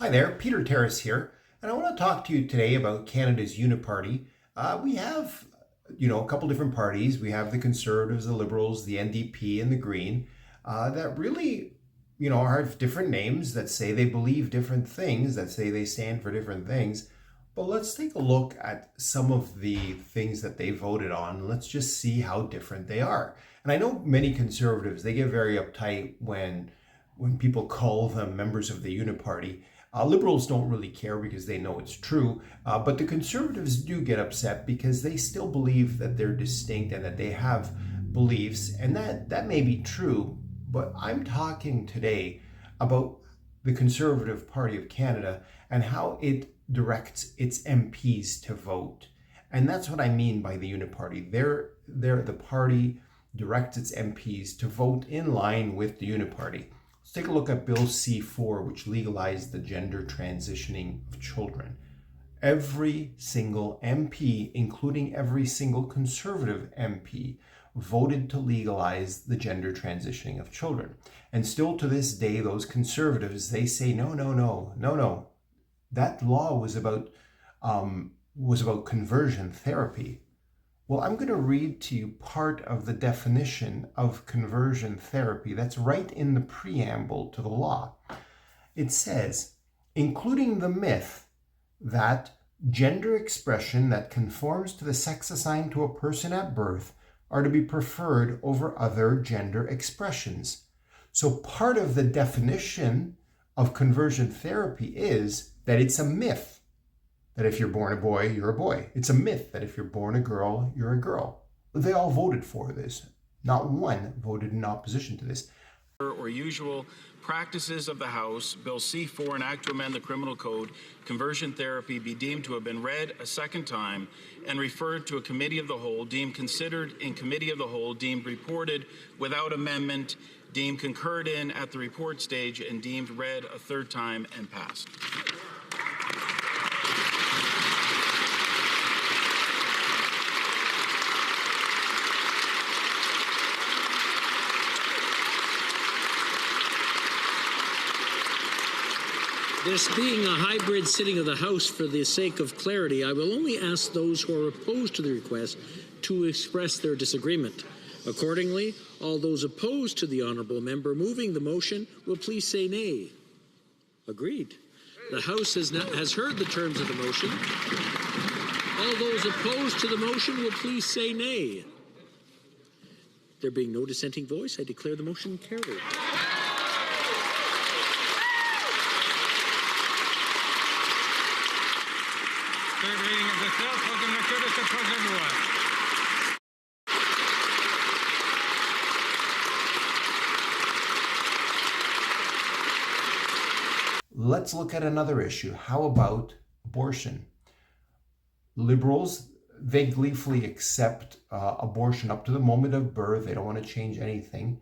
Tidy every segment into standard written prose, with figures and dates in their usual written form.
Hi there, Peter Terrace here, and I want to talk to you today about Canada's Uni-Party. We have, a couple different parties. We have the Conservatives, the Liberals, the NDP, and the Green that really, have different names that say they believe different things, that say they stand for different things. But let's take a look at some of the things that they voted on. Let's just see how different they are. And I know many Conservatives, they get very uptight when people call them members of the Uni-Party. Liberals don't really care because they know it's true, but the Conservatives do get upset because they still believe that they're distinct and that they have beliefs, and that may be true, but I'm talking today about the Conservative Party of Canada and how it directs its MPs to vote. And that's what I mean by the Uni-Party. The party directs its MPs to vote in line with the Uni-Party. Let's take a look at Bill C-4, which legalized the gender transitioning of children. Every single MP, including every single Conservative MP, voted to legalize the gender transitioning of children. And still to this day, those Conservatives, they say, no. That law was about conversion therapy. Well, I'm going to read to you part of the definition of conversion therapy that's right in the preamble to the law. It says, including the myth that gender expression that conforms to the sex assigned to a person at birth are to be preferred over other gender expressions. So part of the definition of conversion therapy is that it's a myth that if you're born a boy, you're a boy. It's a myth that if you're born a girl, you're a girl. They all voted for this. Not one voted in opposition to this. Or usual practices of the House, Bill C-4, an act to amend the Criminal Code, conversion therapy, be deemed to have been read a second time and referred to a committee of the whole, deemed considered in committee of the whole, deemed reported without amendment, deemed concurred in at the report stage, and deemed read a third time and passed. This being a hybrid sitting of the House, for the sake of clarity, I will only ask those who are opposed to the request to express their disagreement. Accordingly, all those opposed to the honourable member moving the motion will please say nay. Agreed. The House has heard the terms of the motion. All those opposed to the motion will please say nay. There being no dissenting voice, I declare the motion carried. Third reading of the bill. Program Lecture de projet de loi. Let's look at another issue. How about abortion? Liberals, they gleefully accept abortion up to the moment of birth. They don't want to change anything.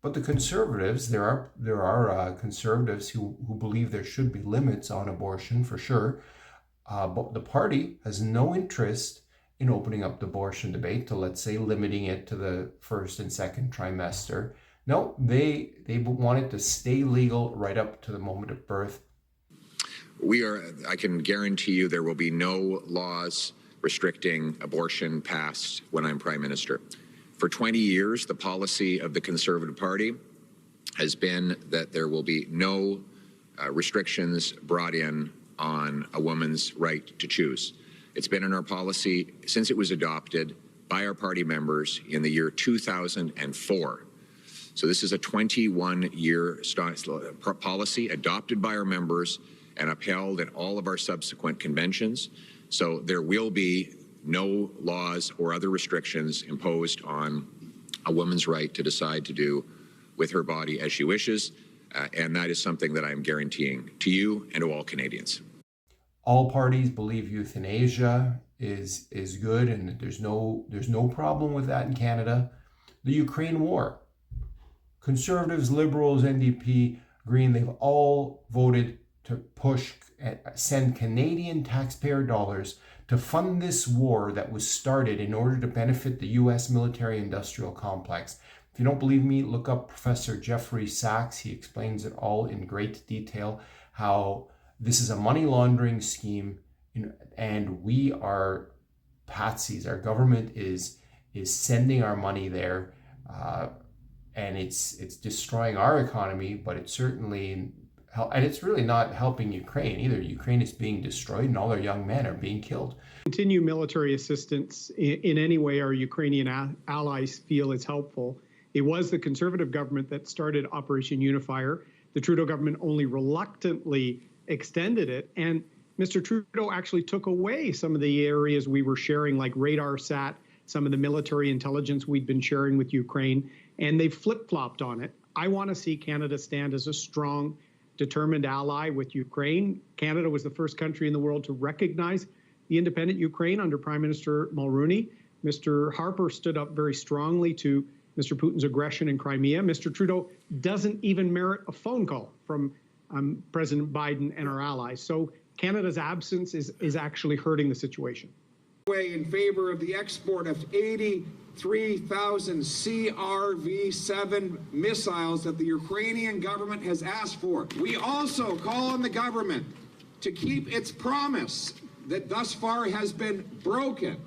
But the Conservatives, there are Conservatives who believe there should be limits on abortion for sure. But the party has no interest in opening up the abortion debate to, let's say, limiting it to the first and second trimester. No, they want it to stay legal right up to the moment of birth. I can guarantee you there will be no laws restricting abortion passed when I'm Prime Minister. For 20 years, the policy of the Conservative Party has been that there will be no restrictions brought in on a woman's right to choose. It's been in our policy since it was adopted by our party members in the year 2004. So this is a 21-year policy adopted by our members and upheld at all of our subsequent conventions. So there will be no laws or other restrictions imposed on a woman's right to decide to do with her body as she wishes. And that is something that I am guaranteeing to you and to all Canadians. All parties believe euthanasia is good, and there's no problem with that in Canada. The Ukraine war. Conservatives, Liberals, NDP, Green, they've all voted to send Canadian taxpayer dollars to fund this war that was started in order to benefit the U.S. military-industrial complex. If you don't believe me, look up Professor Jeffrey Sachs. He explains it all in great detail, how This is a money laundering scheme, and we are patsies. Our government is sending our money there, and it's destroying our economy. But it's certainly and it's really not helping Ukraine either. Ukraine is being destroyed, and all their young men are being killed. Continue military assistance in any way our Ukrainian allies feel is helpful. It was the Conservative government that started Operation Unifier. The Trudeau government only reluctantly extended it, and Mr. Trudeau actually took away some of the areas we were sharing, like radar sat, some of the military intelligence we'd been sharing with Ukraine, and they flip-flopped on it. I want to see Canada stand as a strong, determined ally with Ukraine. Canada was the first country in the world to recognize the independent Ukraine under Prime Minister Mulroney. Mr. Harper stood up very strongly to Mr. Putin's aggression in Crimea. Mr. Trudeau doesn't even merit a phone call from President Biden and our allies. So Canada's absence is actually hurting the situation. In favor of the export of 83,000 CRV-7 missiles that the Ukrainian government has asked for. We also call on the government to keep its promise that thus far has been broken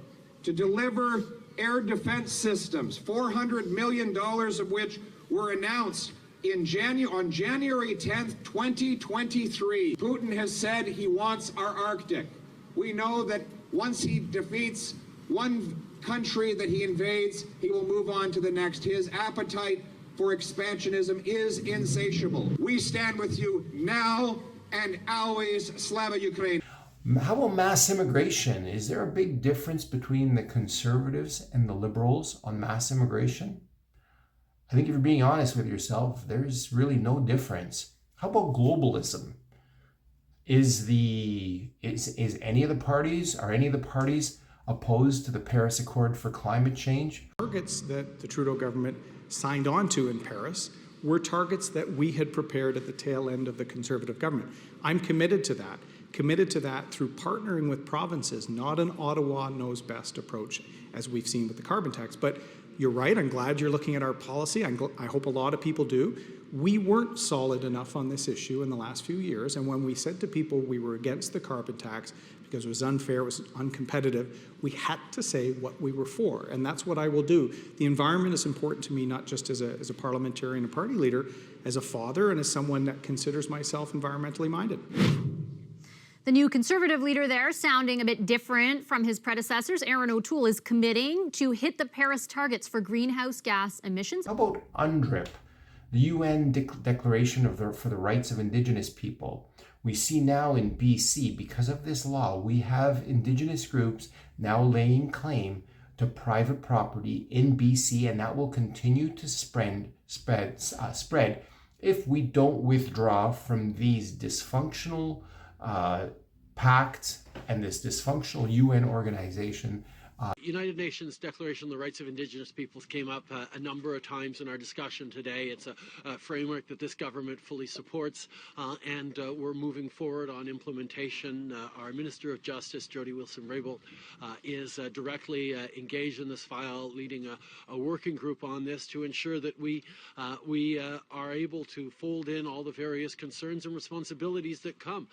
to deliver air defense systems, $400 million of which were announced on January 10th, 2023. Putin has said he wants our Arctic. We know that once he defeats one country that he invades, he will move on to the next. His appetite for expansionism is insatiable. We stand with you now and always. Slava Ukraine. How about mass immigration? Is there a big difference between the Conservatives and the Liberals on mass immigration? I think if you're being honest with yourself, there's really no difference. How about globalism? Is any of the parties opposed to the Paris Accord for climate change? Targets that the Trudeau government signed on to in Paris were targets that we had prepared at the tail end of the Conservative government. I'm committed to that through partnering with provinces, not an Ottawa knows best approach, as we've seen with the carbon tax. But you're right, I'm glad you're looking at our policy. I hope a lot of people do. We weren't solid enough on this issue in the last few years, and when we said to people we were against the carbon tax because it was unfair, it was uncompetitive, we had to say what we were for, and that's what I will do. The environment is important to me, not just as a parliamentarian and party leader, as a father and as someone that considers myself environmentally minded. The new Conservative leader there sounding a bit different from his predecessors. Aaron O'Toole is committing to hit the Paris targets for greenhouse gas emissions. How about UNDRIP, the UN Declaration for the Rights of Indigenous People? We see now in BC, because of this law, we have Indigenous groups now laying claim to private property in BC, and that will continue to spread if we don't withdraw from these dysfunctional pacts and this dysfunctional UN organization. United Nations Declaration on the Rights of Indigenous Peoples came up a number of times in our discussion today. It's a framework that this government fully supports, and we're moving forward on implementation. Our Minister of Justice, Jody Wilson-Raybould, is directly engaged in this file, leading a working group on this to ensure that we are able to fold in all the various concerns and responsibilities that come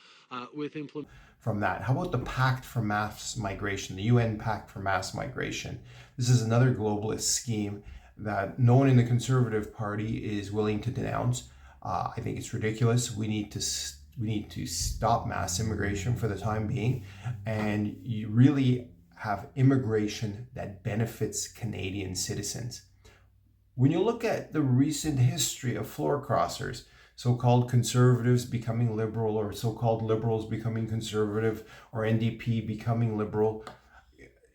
with implementation. From that, how about the Pact for Mass Migration, the UN Pact for Mass Migration? This is another globalist scheme that no one in the Conservative Party is willing to denounce. I think it's ridiculous. We need to stop mass immigration for the time being, and you really have immigration that benefits Canadian citizens. When you look at the recent history of floor crossers, so-called conservatives becoming liberal, or so-called liberals becoming conservative, or NDP becoming liberal,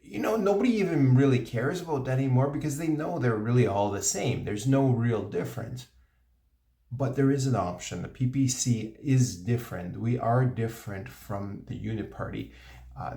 nobody even really cares about that anymore because they know they're really all the same. There's no real difference. But there is an option. The PPC is different. We are different from the Uni-Party,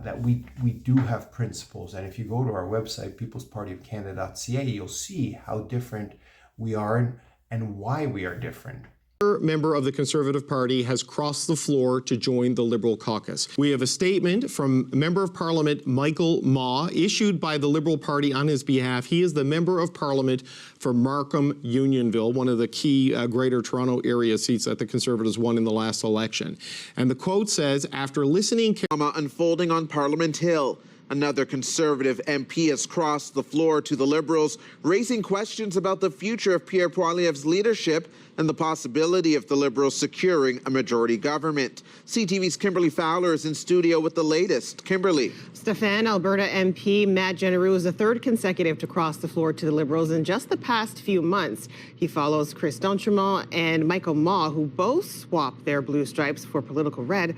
that we do have principles. And if you go to our website, peoplespartyofcanada.ca, you'll see how different we are and why we are different. Member of the Conservative Party has crossed the floor to join the Liberal caucus. We have a statement from Member of Parliament Michael Maw, issued by the Liberal Party on his behalf. He is the Member of Parliament for Markham Unionville, one of the key Greater Toronto area seats that the Conservatives won in the last election. And the quote says, after listening unfolding on Parliament Hill, another Conservative MP has crossed the floor to the Liberals, raising questions about the future of Pierre Poilievre's leadership and the possibility of the Liberals securing a majority government. CTV's Kimberly Fowler is in studio with the latest. Kimberly. Stefan, Alberta MP Matt Genereux is the third consecutive to cross the floor to the Liberals in just the past few months. He follows Chris D'Entremont and Michael Maw, who both swapped their blue stripes for political red.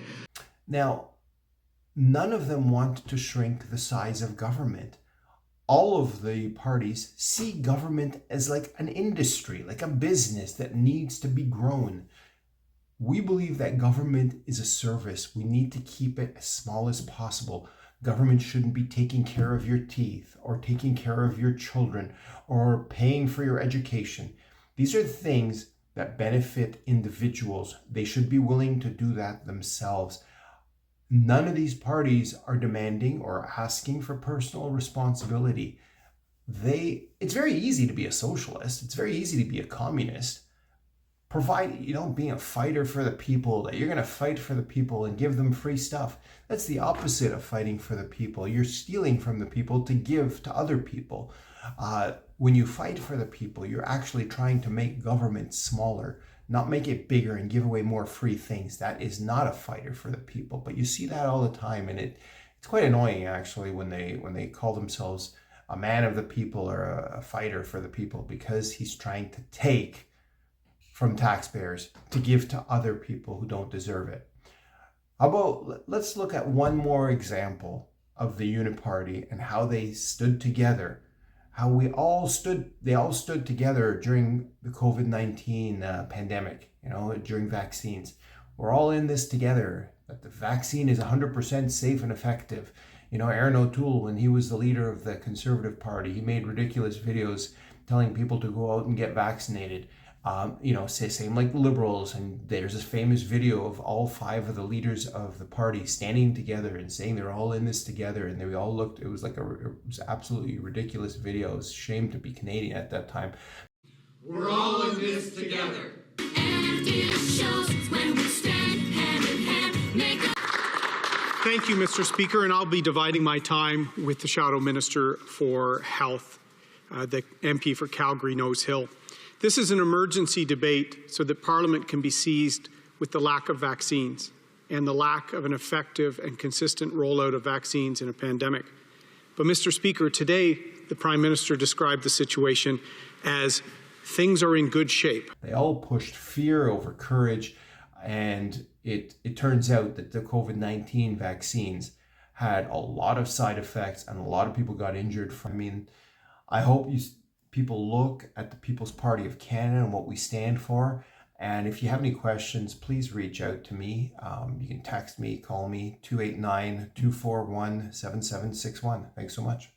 Now, none of them want to shrink the size of government. All of the parties see government as like an industry, like a business that needs to be grown. We believe that government is a service. We need to keep it as small as possible. Government shouldn't be taking care of your teeth or taking care of your children or paying for your education. These are things that benefit individuals. They should be willing to do that themselves. None of these parties are demanding or asking for personal responsibility. It's very easy to be a socialist. It's very easy to be a communist. Being a fighter for the people, that you're going to fight for the people and give them free stuff. That's the opposite of fighting for the people. You're stealing from the people to give to other people. When you fight for the people, you're actually trying to make government smaller, not make it bigger and give away more free things. That is not a fighter for the people. But you see that all the time, and it's quite annoying actually when they call themselves a man of the people or a fighter for the people, because he's trying to take from taxpayers to give to other people who don't deserve it. How about let's look at one more example of the Uni-Party and how they stood together. How they all stood together during the COVID-19 pandemic, during vaccines. We're all in this together, that the vaccine is 100% safe and effective. Aaron O'Toole, when he was the leader of the Conservative Party, he made ridiculous videos telling people to go out and get vaccinated. Same like the Liberals, and there's this famous video of all 5 of the leaders of the party standing together and saying they're all in this together, and they all looked, it was absolutely ridiculous video. It was a shame to be Canadian at that time. We're all in this together. And it shows when we stand hand in hand, Thank you, Mr. Speaker, and I'll be dividing my time with the Shadow Minister for Health, the MP for Calgary Nose Hill. This is an emergency debate so that Parliament can be seized with the lack of vaccines and the lack of an effective and consistent rollout of vaccines in a pandemic. But, Mr. Speaker, today the Prime Minister described the situation as things are in good shape. They all pushed fear over courage, and it turns out that the COVID-19 vaccines had a lot of side effects and a lot of people got injured from. I hope people look at the People's Party of Canada and what we stand for. And if you have any questions, please reach out to me. You can text me, call me, 289-241-7761. Thanks so much.